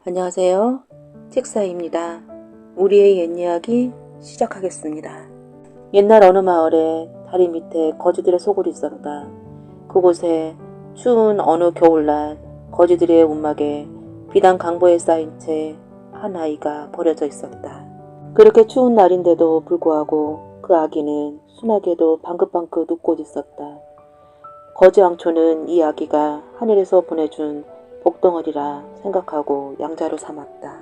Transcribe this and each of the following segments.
안녕하세요. 책사입니다. 우리의 옛이야기 시작하겠습니다. 옛날 어느 마을에 다리 밑에 거지들의 소굴이 있었다. 그곳에 추운 어느 겨울날 거지들의 움막에 비단 강보에 쌓인 채 한 아이가 버려져 있었다. 그렇게 추운 날인데도 불구하고 그 아기는 순하게도 방긋방긋 웃고 있었다. 거지 왕초는 이 아기가 하늘에서 보내준 복덩어리라 생각하고 양자로 삼았다.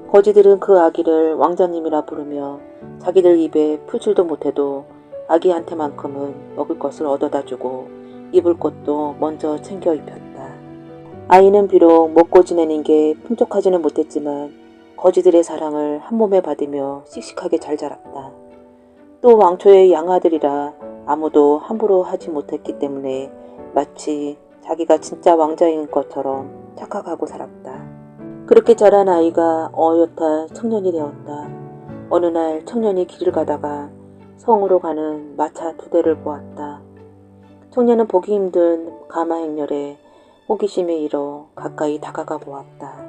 거지들은 그 아기를 왕자님이라 부르며 자기들 입에 풀칠도 못해도 아기한테만큼은 먹을 것을 얻어다 주고 입을 것도 먼저 챙겨 입혔다. 아이는 비록 먹고 지내는 게 풍족하지는 못했지만 거지들의 사랑을 한 몸에 받으며 씩씩하게 잘 자랐다. 또 왕초의 양아들이라 아무도 함부로 하지 못했기 때문에 마치 자기가 진짜 왕자인 것처럼 착각하고 살았다. 그렇게 자란 아이가 어엿한 청년이 되었다. 어느 날 청년이 길을 가다가 성으로 가는 마차 2대를 보았다. 청년은 보기 힘든 가마 행렬에 호기심에 일어 가까이 다가가 보았다.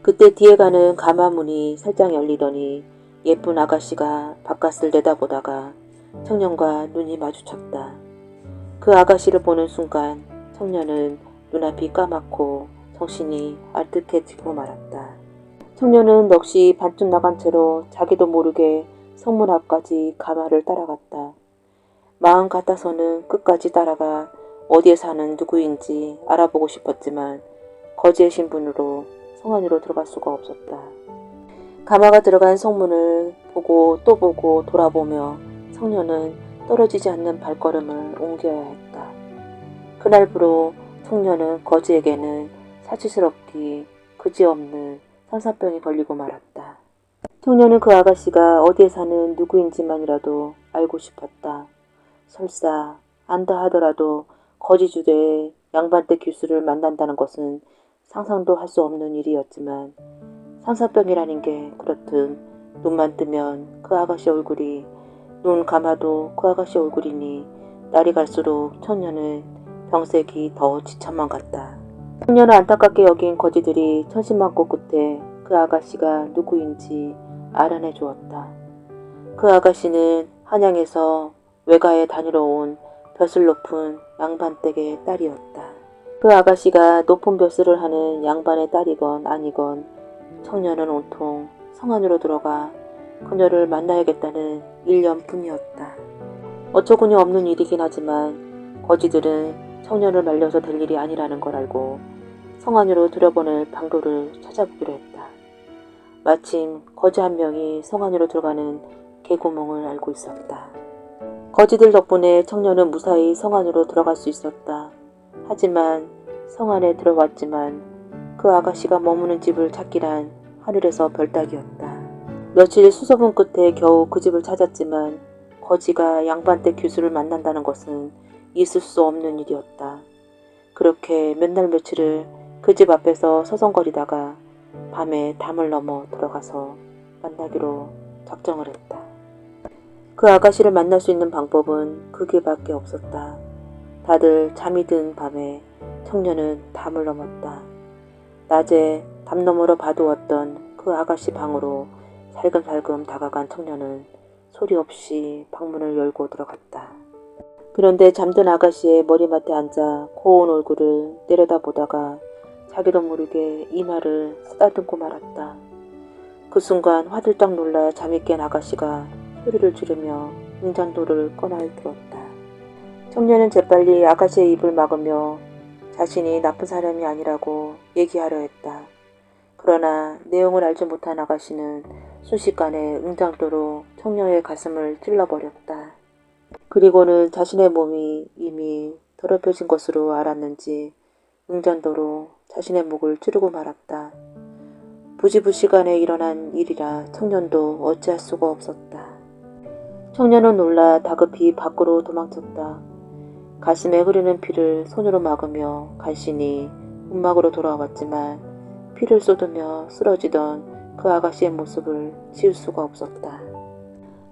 그때 뒤에 가는 가마 문이 살짝 열리더니 예쁜 아가씨가 바깥을 내다보다가 청년과 눈이 마주쳤다. 그 아가씨를 보는 순간 청년은 눈앞이 까맣고 정신이 알뜩해지고 말았다. 청년은 넋이 반쯤 나간 채로 자기도 모르게 성문 앞까지 가마를 따라갔다. 마음 같아서는 끝까지 따라가 어디에 사는 누구인지 알아보고 싶었지만 거지의 신분으로 성 안으로 들어갈 수가 없었다. 가마가 들어간 성문을 보고 또 보고 돌아보며 청년은 떨어지지 않는 발걸음을 옮겨야 했다. 그날부로 청년은 거지에게는 사치스럽기 그지없는 산사병이 걸리고 말았다. 청년은 그 아가씨가 어디에 사는 누구인지만이라도 알고 싶었다. 설사 안다 하더라도 거지주대의 양반댁 교수를 만난다는 것은 상상도 할 수 없는 일이었지만 산사병이라는 게 그렇듯 눈만 뜨면 그 아가씨 얼굴이, 눈 감아도 그 아가씨 얼굴이니 날이 갈수록 청년은 병색이 더 지천만 같다. 청년을 안타깝게 여긴 거지들이 천신만고 끝에 그 아가씨가 누구인지 알아내 주었다. 그 아가씨는 한양에서 외가에 다니러 온 벼슬 높은 양반댁의 딸이었다. 그 아가씨가 높은 벼슬을 하는 양반의 딸이건 아니건 청년은 온통 성 안으로 들어가 그녀를 만나야겠다는 일념뿐이었다. 어처구니 없는 일이긴 하지만 거지들은 청년을 말려서 될 일이 아니라는 걸 알고 성 안으로 들여보낼 방도를 찾아보기로 했다. 마침 거지 한 명이 성 안으로 들어가는 개구멍을 알고 있었다. 거지들 덕분에 청년은 무사히 성 안으로 들어갈 수 있었다. 하지만 성 안에 들어왔지만 그 아가씨가 머무는 집을 찾기란 하늘에서 별따기였다. 며칠 수소문 끝에 겨우 그 집을 찾았지만 거지가 양반댁 교수를 만난다는 것은 있을 수 없는 일이었다. 그렇게 몇 날 며칠을 그 집 앞에서 서성거리다가 밤에 담을 넘어 들어가서 만나기로 작정을 했다. 그 아가씨를 만날 수 있는 방법은 그 길밖에 없었다. 다들 잠이 든 밤에 청년은 담을 넘었다. 낮에 담 너머로 봐두었던 그 아가씨 방으로 살금살금 다가간 청년은 소리 없이 방문을 열고 들어갔다. 그런데 잠든 아가씨의 머리맡에 앉아 고운 얼굴을 내려다보다가 자기도 모르게 이마를 쓰다듬고 말았다. 그 순간 화들짝 놀라 잠이 깬 아가씨가 소리를 지르며 응장도를 꺼내 들었다. 청년은 재빨리 아가씨의 입을 막으며 자신이 나쁜 사람이 아니라고 얘기하려 했다. 그러나 내용을 알지 못한 아가씨는 순식간에 응장도로 청년의 가슴을 찔러버렸다. 그리고는 자신의 몸이 이미 더럽혀진 것으로 알았는지 응장도로 자신의 목을 찌르고 말았다. 부지부시간에 일어난 일이라 청년도 어찌할 수가 없었다. 청년은 놀라 다급히 밖으로 도망쳤다. 가슴에 흐르는 피를 손으로 막으며 간신히 움막으로 돌아왔지만 피를 쏟으며 쓰러지던 그 아가씨의 모습을 지울 수가 없었다.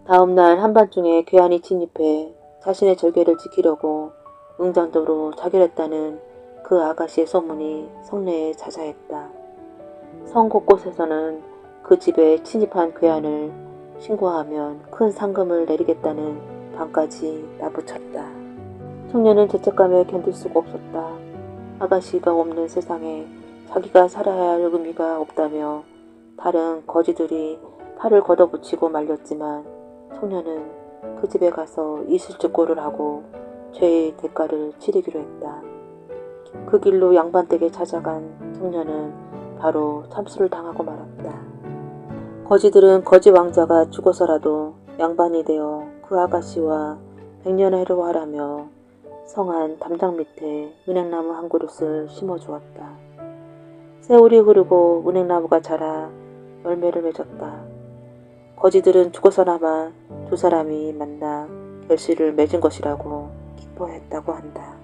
다음날 한밤중에 괴한이 침입해 자신의 절개를 지키려고 응장도로 자결했다는 그 아가씨의 소문이 성내에 자자했다. 성 곳곳에서는 그 집에 침입한 괴한을 신고하면 큰 상금을 내리겠다는 방까지 나붙였다. 청년은 죄책감에 견딜 수가 없었다. 아가씨가 없는 세상에 자기가 살아야 할 의미가 없다며 다른 거지들이 팔을 걷어붙이고 말렸지만 청년은 그 집에 가서 이실직고를 하고 죄의 대가를 치르기로 했다. 그 길로 양반댁에 찾아간 청년은 바로 참수를 당하고 말았다. 거지들은 거지 왕자가 죽어서라도 양반이 되어 그 아가씨와 백년해로 하라며 성안 담장 밑에 은행나무 한 그릇을 심어주었다. 세월이 흐르고 은행나무가 자라 열매를 맺었다. 거지들은 죽어서나마 두 사람이 만나 결실을 맺은 것이라고 기뻐했다고 한다.